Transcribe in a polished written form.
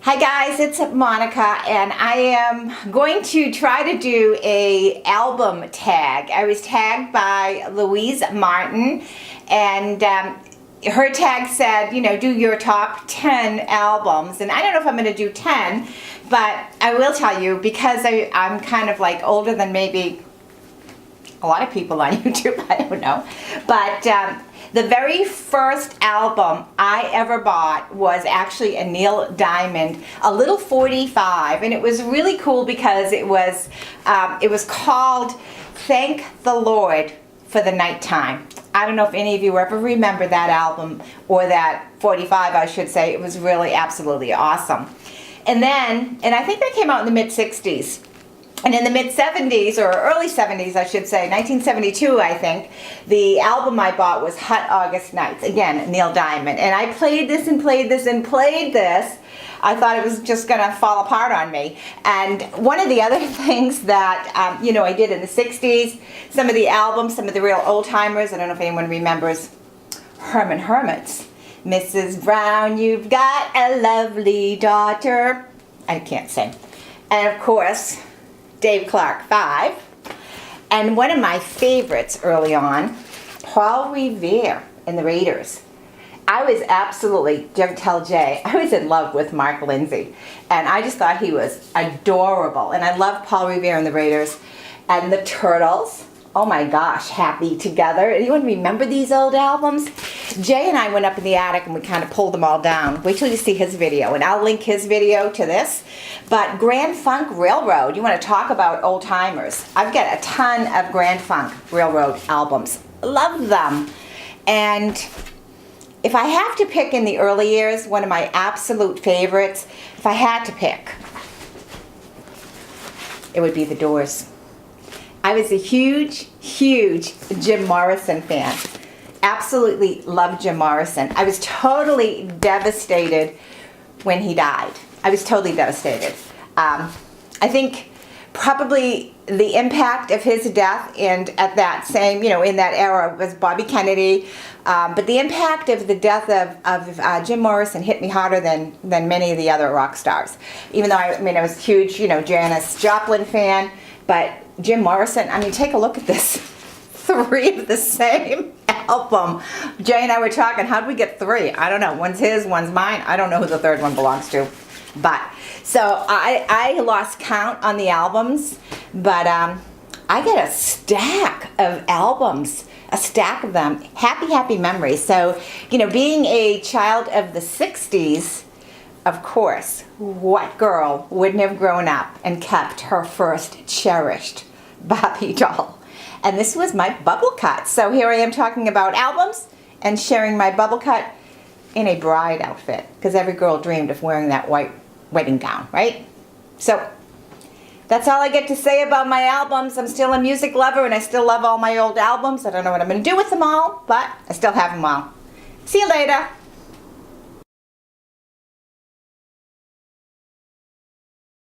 Hi guys, it's Monica, and I am going to try to do a album tag. I was tagged by Louise Martin, and her tag said, you know, do your top 10 albums. And I don't know if I'm going to do 10, but I will tell you, because I'm kind of like older than maybe a lot of people on YouTube, I don't know. But the very first album I ever bought was actually a Neil Diamond, a little 45, and it was really cool because it was called Thank the Lord for the Nighttime. I don't know if any of you ever remember that album, or that 45 I should say. It was really absolutely awesome. And I think that came out in the mid-60s. And in the mid-70s, or early 70s, I should say, 1972, I think, the album I bought was Hot August Nights. Again, Neil Diamond. And I played this and played this and played this. I thought it was just going to fall apart on me. And one of the other things that, you know, I did in the 60s, some of the albums, some of the real old-timers, I don't know if anyone remembers Herman Hermits. Mrs. Brown, you've got a lovely daughter. I can't sing. And of course, Dave Clark 5, and one of my favorites early on, Paul Revere and the Raiders. I was absolutely, don't tell Jay, I was in love with Mark Lindsay, and I just thought he was adorable, and I love Paul Revere and the Raiders, and the Turtles. Oh my gosh, Happy Together. Anyone remember these old albums? Jay and I went up in the attic and we kind of pulled them all down. Wait till you see his video, and I'll link his video to this. But Grand Funk Railroad, you want to talk about old timers. I've got a ton of Grand Funk Railroad albums. Love them. And if I have to pick in the early years, one of my absolute favorites, if I had to pick, it would be The Doors. I was a huge, huge Jim Morrison fan. Absolutely loved Jim Morrison. I was totally devastated when he died. I was totally devastated. I think probably the impact of his death, and at that same, you know, in that era was Bobby Kennedy. But the impact of the death of Jim Morrison hit me harder than many of the other rock stars. Even though I was a huge, you know, Janis Joplin fan, but Jim Morrison, I mean, take a look at this. 3 of the same album. Jay and I were talking, how did we get 3? I don't know. One's his, one's mine. I don't know who the third one belongs to. But, so I lost count on the albums, but I got a stack of albums, a stack of them. Happy, happy memories. So, you know, being a child of the 60s, of course, what girl wouldn't have grown up and kept her first cherished Barbie doll? And this was my bubble cut. So here I am talking about albums and sharing my bubble cut in a bride outfit, because every girl dreamed of wearing that white wedding gown, right? So that's all I get to say about my albums. I'm still a music lover, and I still love all my old albums. I don't know what I'm going to do with them all, but I still have them all. See you later.